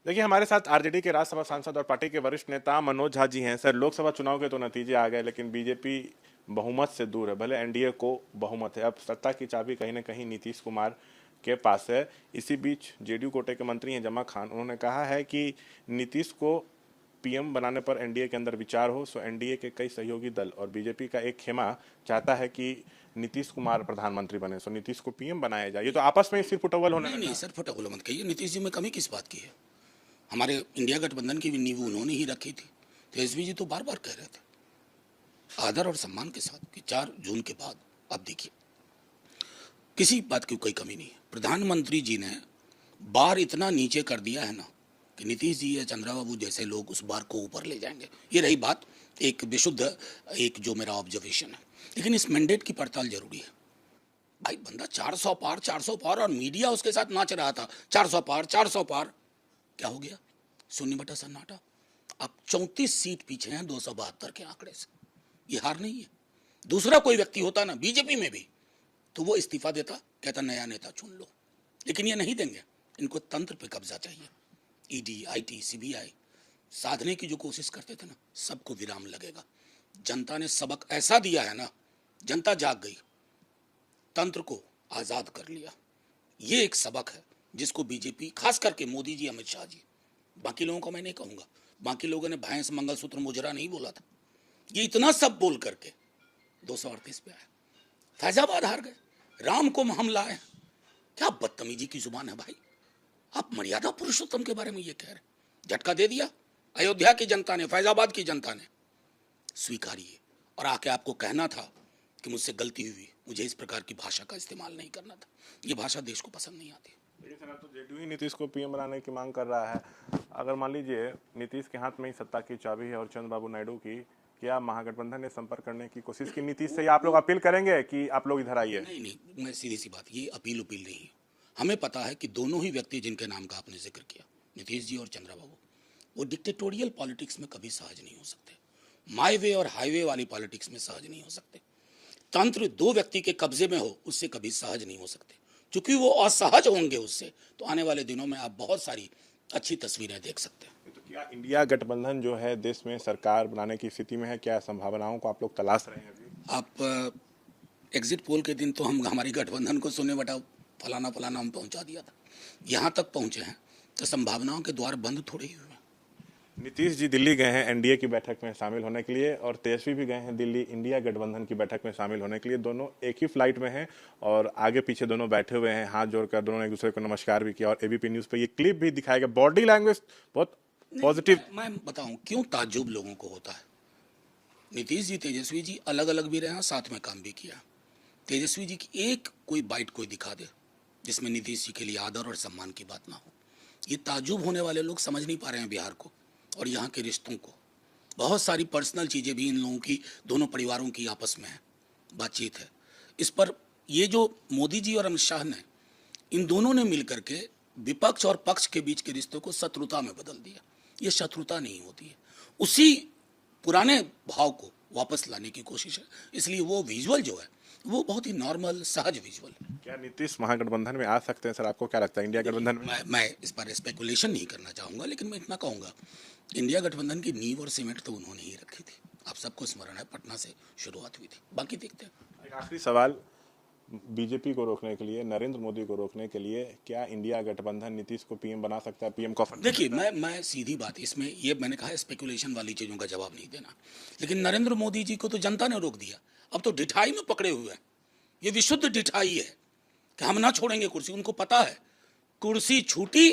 देखिए, हमारे साथ आरजेडी के राज्यसभा सांसद और पार्टी के वरिष्ठ नेता मनोज झा जी हैं। सर, लोकसभा चुनाव के तो नतीजे आ गए, लेकिन बीजेपी बहुमत से दूर है। भले एनडीए को बहुमत है, अब सत्ता की चाबी कहीं ना कहीं नीतीश कुमार के पास है। इसी बीच जेडीयू कोटे के मंत्री हैं जमा खान, उन्होंने कहा है कि नीतीश को पीएम बनाने पर एनडीए के अंदर विचार हो। सो एनडीए के कई सहयोगी दल और बीजेपी का एक खेमा चाहता है कि नीतीश कुमार प्रधानमंत्री बने, सो नीतीश को पीएम बनाया जाए। ये तो आपस में ही सिर्फ फुटबॉल होने नहीं लगा नहीं है। सर, फटाफट मत कहिए। नीतीश जी में कमी किस बात की है? हमारे इंडिया गठबंधन की भी नींव उन्होंने ही रखी थी। तेजस्वी जी तो बार बार कह रहे थे आदर और सम्मान के साथ कि 4 जून के बाद अब देखिए किसी बात की कोई कमी नहीं है। प्रधानमंत्री जी ने बार इतना नीचे कर दिया है ना कि नीतीश जी या चंद्रबाबू जैसे लोग उस बार को ऊपर ले जाएंगे। ये रही बात एक विशुद्ध, एक जो मेरा ऑब्जर्वेशन है। लेकिन इस मैंडेट की पड़ताल जरूरी है। भाई बंदा 400 पार 400 पार और मीडिया उसके साथ नाच रहा था 400 पार 400 पार। क्या हो गया? शून्य बटा सन्नाटा। अब 34 सीट पीछे हैं 272 के आंकड़े से। ये हार नहीं है। दूसरा कोई व्यक्ति होता ना बीजेपी में भी तो वो इस्तीफा देता, कहता नया नेता चुन लो। लेकिन ये नहीं देंगे। इनको तंत्र पे कब्जा चाहिए। ईडी, आईटी, सीबीआई साधने की जो कोशिश करते थे ना, सबको विराम लगेगा। जनता ने सबक ऐसा दिया है ना, जनता जाग गई, तंत्र को आजाद कर लिया। ये एक सबक है जिसको बीजेपी, खास करके मोदी जी, अमित शाह जी, बाकी लोगों को मैं नहीं कहूंगा, बाकी लोगों ने भैंस मंगलसूत्र मुजरा नहीं बोला था। ये इतना सब बोल करके 238 पे आए। फैजाबाद हार गए, राम को हम लाए। क्या बदतमीजी की जुबान है भाई। आप मर्यादा पुरुषोत्तम के बारे में ये कह रहे। झटका दे दिया अयोध्या की जनता ने, फैजाबाद की जनता ने। स्वीकारिए। और आके आपको कहना था कि मुझसे गलती हुई, मुझे इस प्रकार की भाषा का इस्तेमाल नहीं करना था। ये भाषा देश को पसंद नहीं आती। देखिए सर, अब तो जेडीयू ही नीतीश को पीएम बनाने की मांग कर रहा है। अगर मान लीजिए नीतीश के हाथ में ही सत्ता की चाबी है और चंद्रबाबू नायडू की, क्या महागठबंधन ने संपर्क करने की कोशिश की नीतीश से, या आप लोग अपील करेंगे कि आप लोग इधर आइए? नहीं नहीं, मैं सीधी सी बात, ये अपील उपील नहीं है। हमें पता है कि दोनों ही व्यक्ति जिनके नाम का आपने जिक्र किया, नीतीश जी और चंद्रबाबू, वो डिक्टेटोरियल पॉलिटिक्स में कभी सहज नहीं हो सकते। माई वे और हाईवे वाली पॉलिटिक्स में सहज नहीं हो सकते। तंत्र दो व्यक्ति के कब्जे में हो, उससे कभी सहज नहीं हो सकते। क्योंकि वो असहज होंगे उससे, तो आने वाले दिनों में आप बहुत सारी अच्छी तस्वीरें देख सकते हैं। तो क्या इंडिया गठबंधन जो है देश में सरकार बनाने की स्थिति में है? क्या संभावनाओं को आप लोग तलाश रहे हैं अभी? आप एग्जिट पोल के दिन तो हम हमारी गठबंधन को सुने बटा फलाना फलाना हम पहुंचा दिया था। यहाँ तक पहुंचे हैं तो संभावनाओं के द्वार बंद थोड़े ही हुए। नीतीश जी दिल्ली गए हैं एनडीए की बैठक में शामिल होने के लिए, और तेजस्वी भी गए हैं दिल्ली इंडिया गठबंधन की बैठक में शामिल होने के लिए। दोनों एक ही फ्लाइट में हैं और आगे पीछे दोनों बैठे हुए हैं, हाथ जोड़कर दोनों एक दूसरे को नमस्कार भी किया। और एबीपी न्यूज पे ये क्लिप भी दिखाया गया। बॉडी लैंग्वेज बहुत पॉजिटिव। मैं बताऊं क्यों ताज्जुब लोगों को होता है। नीतीश जी, तेजस्वी जी अलग अलग भी रहे, साथ में काम भी किया। तेजस्वी जी की एक कोई बाइट कोई दिखा दे जिसमें नीतीश जी के लिए आदर और सम्मान की बात ना हो। ये ताज्जुब होने वाले लोग समझ नहीं पा रहे हैं बिहार को और यहाँ के रिश्तों को। बहुत सारी पर्सनल चीज़ें भी इन लोगों की, दोनों परिवारों की आपस में है, बातचीत है इस पर। ये जो मोदी जी और अमित शाह ने, इन दोनों ने मिलकर के विपक्ष और पक्ष के बीच के रिश्तों को शत्रुता में बदल दिया। ये शत्रुता नहीं होती है, उसी पुराने भाव को वापस लाने की कोशिश है। इसलिए वो विजुअल जो है वो बहुत ही नॉर्मल, सहज विजुअल है। क्या नीतीश महागठबंधन में आ सकते हैं सर? आपको क्या लगता है इंडिया गठबंधन में? मैं इस पर स्पेकुलेशन नहीं करना चाहूँगा, लेकिन मैं इतना कहूँगा, इंडिया गठबंधन की नींव और सीमेंट तो उन्होंने ही रखी थी। आप सबको स्मरण है, पटना से शुरुआत हुई थी। बाकी देखते हैं। एक आखिरी सवाल, बीजेपी को रोकने के लिए, नरेंद्र मोदी को रोकने के लिए, क्या इंडिया गठबंधन नीतीश को पीएम बना सकता है? पीएम का ऑफर? देखिए, मैं सीधी बात, इसमें ये मैंने कहा स्पेकुलेशन वाली चीज़ों का जवाब नहीं देना। लेकिन नरेंद्र मोदी जी को तो जनता ने रोक दिया। अब तो ढिठाई में पकड़े हुए हैं। ये विशुद्ध ढिठाई है कि हम ना छोड़ेंगे कुर्सी। उनको पता है कुर्सी छूटी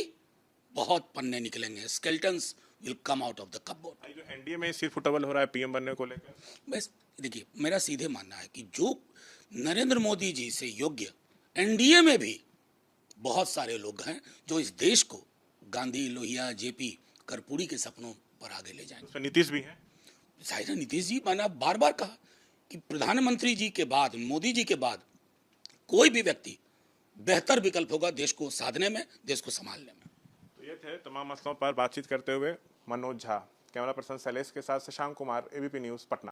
बहुत पन्ने निकलेंगे। Skeletons will come out of the cupboard. जो एनडीए में सिर्फ फुटबॉल हो रहा है पीएम बनने को लेकर। बस देखिए, मेरा सीधे मानना है कि जो नरेंद्र मोदी जी से योग्य एनडीए में भी बहुत सारे लोग हैं जो इस देश को गांधी, लोहिया, जेपी, कर्पूरी के सपनों पर आगे ले जाएंगे। उसमें नीतीश भी है। जाहिर है नीतीश जी, मैंने बार बार कहा कि प्रधानमंत्री जी के बाद, मोदी जी के बाद कोई भी व्यक्ति बेहतर विकल्प होगा देश को साधने में, देश को संभालने में। तो ये थे तमाम मसलों पर बातचीत करते हुए मनोज झा। कैमरा पर्सन शैलेश के साथ शशांक कुमार, एबीपी न्यूज, पटना।